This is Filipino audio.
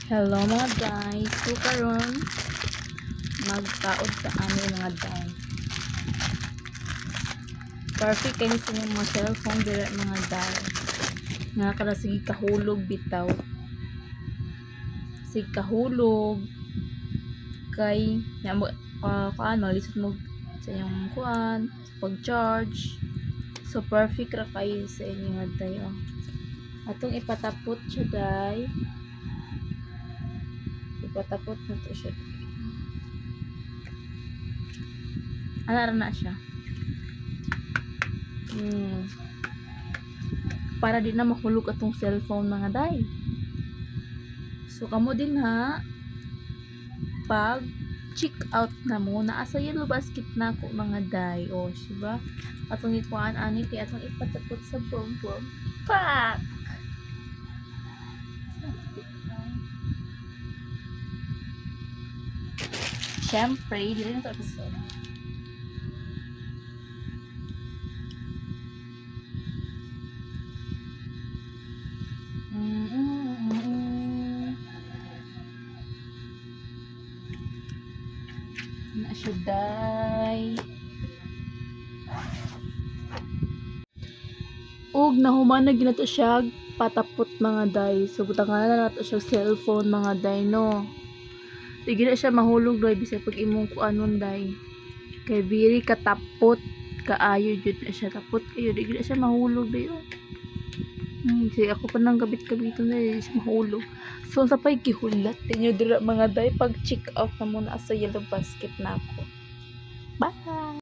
Hello mga guys, so karon magtaod sa amin mga guys. Perfect kayo sa inyong mga cellphone dira mga guys. Nga kada sige kahulog bitaw. Sige kahulog kay kuan malisod mo sa inyong kuan pag-charge. So perfect ra kayo sa inyong mga day. Atong ipatapot siya day. Ipatapot na to siya. Ala na siya. Para di na mahulog atong cellphone mga day. So kamo din ha pag check out na mo naa sa yellow basket na ko mga day. O diba? Atong ikuan ani kay atong ipatapot sa bom pack. Siyempre, dili na ito episode. Na siya day. Og nahuman na ginato siya patapot mga day. So butangan na nato siya cellphone mga day no. Di na siya mahulog day bisay pag imong kuanon day. Kay very katapot kaayo jud na siya tapot kayo di na siya mahulog day. Kasi ako pa nang gabit-gabiton na di siya mahulog. So sa pay gihulat ninyo dira mga day pag check out na muna sa yellow basket na ako. Bye.